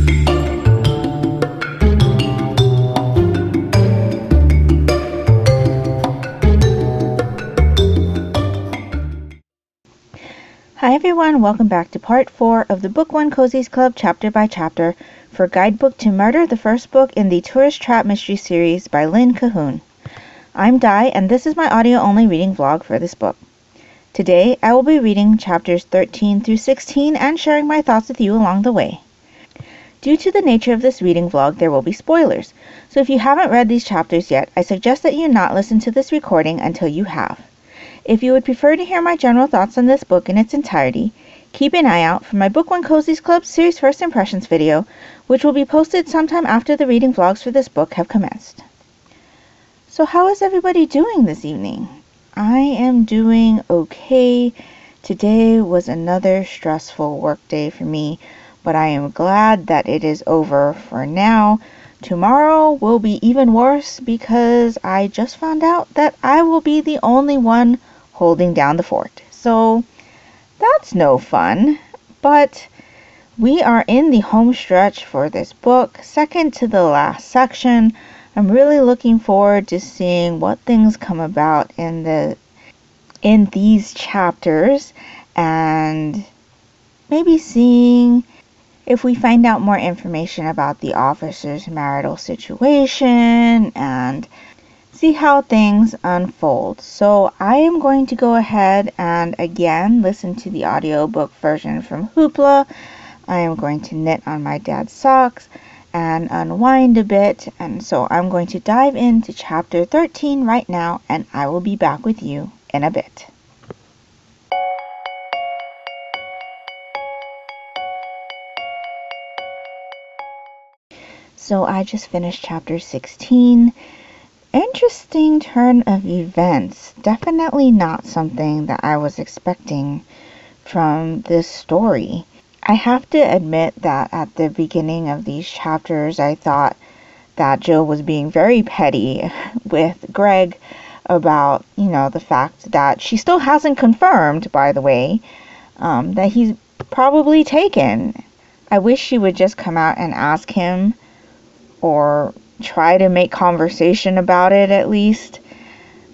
Hi everyone, welcome back to part 4 of the Book One Cozies Club chapter by chapter for Guidebook to Murder, the first book in the Tourist Trap Mystery series by Lynn Cahoon. I'm Di, and this is my audio-only reading vlog for this book. Today, I will be reading chapters 13 through 16 and sharing my thoughts with you along the way. Due to the nature of this reading vlog, there will be spoilers, so if you haven't read these chapters yet, I suggest that you not listen to this recording until you have. If you would prefer to hear my general thoughts on this book in its entirety, keep an eye out for my Book One Cozies Club series First Impressions video, which will be posted sometime after the reading vlogs for this book have commenced. So how is everybody doing this evening? I am doing okay. Today was another stressful work day for me, but I am glad that it is over for now. Tomorrow will be even worse because I just found out that I will be the only one holding down the fort. So that's no fun, but we are in the home stretch for this book, second to the last section. I'm really looking forward to seeing what things come about in these chapters, and maybe seeing if we find out more information about the officer's marital situation and see how things unfold. So I am going to go ahead and again listen to the audiobook version from Hoopla. I am going to knit on my dad's socks and unwind a bit, and so I'm going to dive into chapter 13 right now, and I will be back with you in a bit. So I just finished chapter 16. Interesting turn of events. Definitely not something that I was expecting from this story. I have to admit that at the beginning of these chapters, I thought that Jill was being very petty with Greg about, the fact that she still hasn't confirmed, by the way, that he's probably taken. I wish she would just come out and ask him, or try to make conversation about it at least,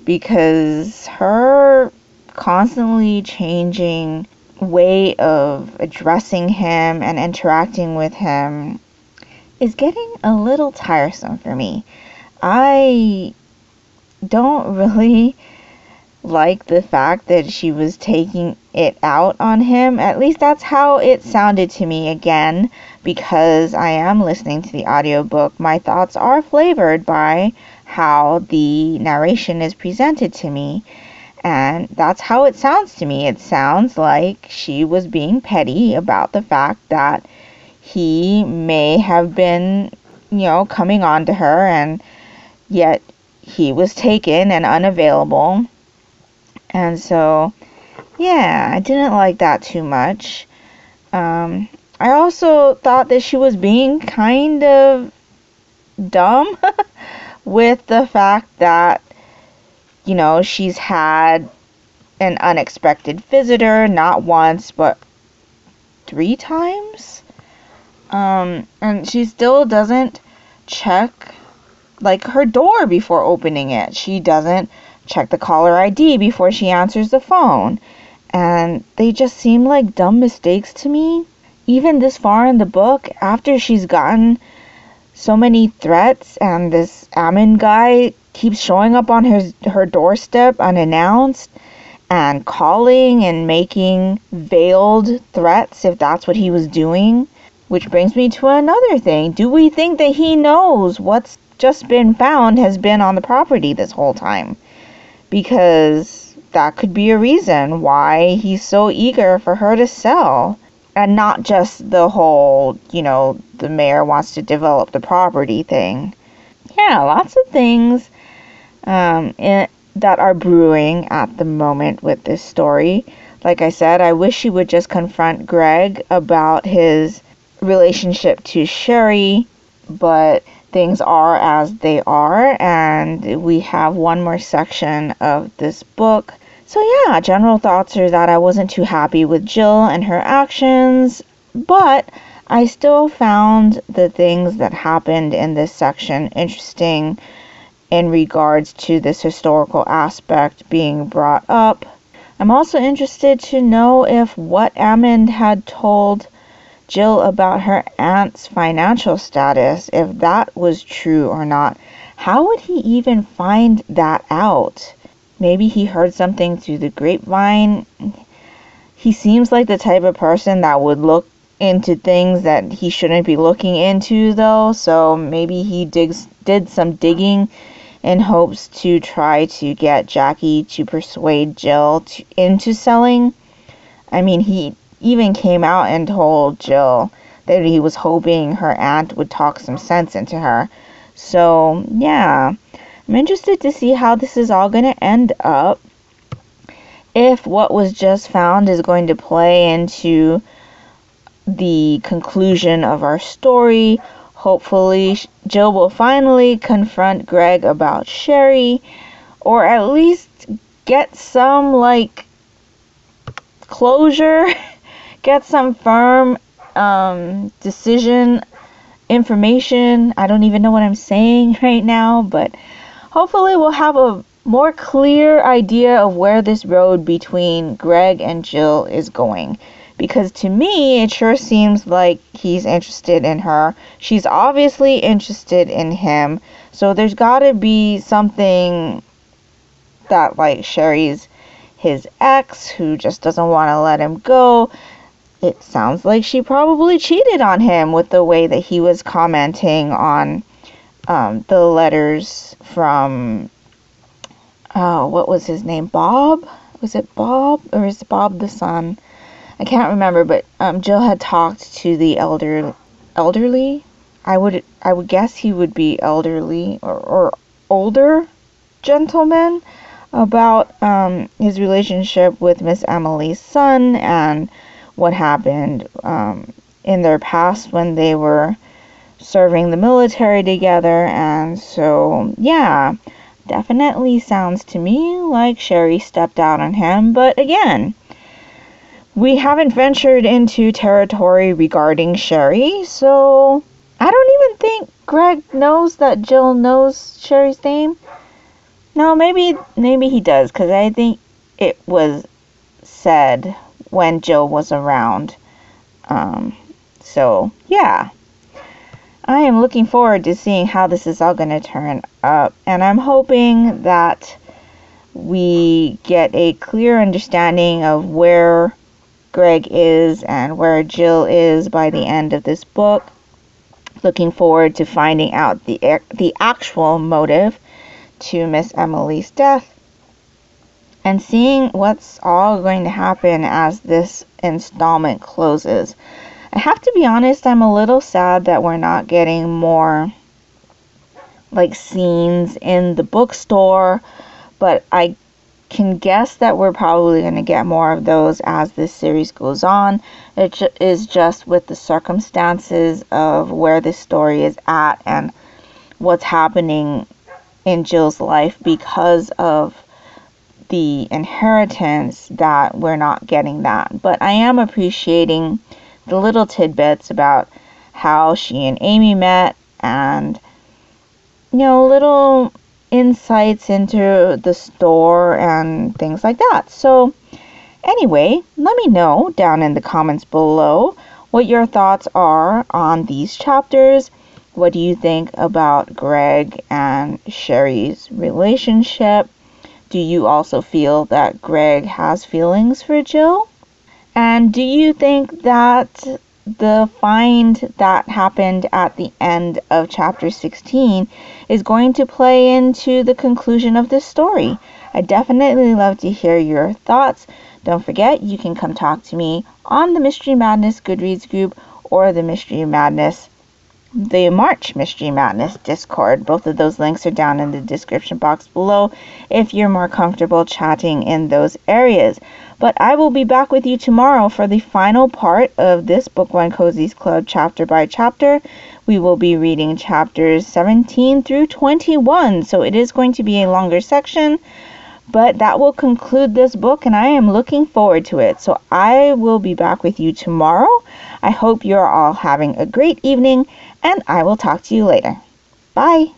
because her constantly changing way of addressing him and interacting with him is getting a little tiresome for me. I don't really like the fact that she was taking it out on him. At least that's how it sounded to me. Again, because I am listening to the audiobook, my thoughts are flavored by how the narration is presented to me, and that's how it sounds to me. It sounds like she was being petty about the fact that he may have been, coming on to her, and yet he was taken and unavailable. And so, yeah, I didn't like that too much. I also thought that she was being kind of dumb with the fact that, she's had an unexpected visitor, not once, but 3 times. And she still doesn't check, her door before opening it. She doesn't check the caller ID before she answers the phone. And they just seem like dumb mistakes to me. Even this far in the book, after she's gotten so many threats and this Ammon guy keeps showing up on her doorstep unannounced and calling and making veiled threats, if that's what he was doing. Which brings me to another thing. Do we think that he knows what's just been found has been on the property this whole time? Because that could be a reason why he's so eager for her to sell. And not just the whole, the mayor wants to develop the property thing. Yeah, lots of things that are brewing at the moment with this story. Like I said, I wish she would just confront Greg about his relationship to Sherry, but things are as they are, and we have one more section of this book. So yeah, general thoughts are that I wasn't too happy with Jill and her actions, but I still found the things that happened in this section interesting in regards to this historical aspect being brought up. I'm also interested to know if what Ammon had told Jill about her aunt's financial status, if that was true or not. How would he even find that out? Maybe he heard something through the grapevine. He seems like the type of person that would look into things that he shouldn't be looking into, though, so maybe he did some digging in hopes to try to get Jackie to persuade Jill into selling. I mean, he even came out and told Jill that he was hoping her aunt would talk some sense into her. So, yeah, I'm interested to see how this is all going to end up. If what was just found is going to play into the conclusion of our story, hopefully Jill will finally confront Greg about Sherry, or at least get some, closure, get some firm decision information. I don't even know what I'm saying right now, but hopefully we'll have a more clear idea of where this road between Greg and Jill is going. Because to me, it sure seems like he's interested in her. She's obviously interested in him. So there's got to be something that, Sherry's his ex who just doesn't want to let him go. It sounds like she probably cheated on him with the way that he was commenting on the letters from, what was his name? Bob? Was it Bob? Or is Bob the son? I can't remember, but Jill had talked to the elderly. I would guess he would be elderly or older gentleman about his relationship with Miss Emily's son and what happened in their past when they were serving the military together. And so, yeah, definitely sounds to me like Sherry stepped out on him. But again, we haven't ventured into territory regarding Sherry, so I don't even think Greg knows that Jill knows Sherry's name. No, maybe he does, because I think it was said when Jill was around. So, yeah. I am looking forward to seeing how this is all going to turn up, and I'm hoping that we get a clear understanding of where Greg is and where Jill is by the end of this book. Looking forward to finding out the actual motive to Miss Emily's death and seeing what's all going to happen as this installment closes. I have to be honest, I'm a little sad that we're not getting more scenes in the bookstore, but I can guess that we're probably going to get more of those as this series goes on. It is just with the circumstances of where this story is at and what's happening in Jill's life because of the inheritance that we're not getting that. But I am appreciating the little tidbits about how she and Amy met and, little insights into the store and things like that. So anyway, let me know down in the comments below what your thoughts are on these chapters. What do you think about Greg and Sherry's relationship? Do you also feel that Greg has feelings for Jill? And do you think that the find that happened at the end of chapter 16 is going to play into the conclusion of this story? I definitely love to hear your thoughts. Don't forget, you can come talk to me on the Mystery Madness Goodreads group or the March Mystery Madness Discord. Both of those links are down in the description box below if you're more comfortable chatting in those areas. But I will be back with you tomorrow for the final part of this Book One Cozies Club chapter by chapter. We will be reading chapters 17 through 21, so it is going to be a longer section, but that will conclude this book, and I am looking forward to it. So I will be back with you tomorrow. I hope you're all having a great evening, and I will talk to you later. Bye!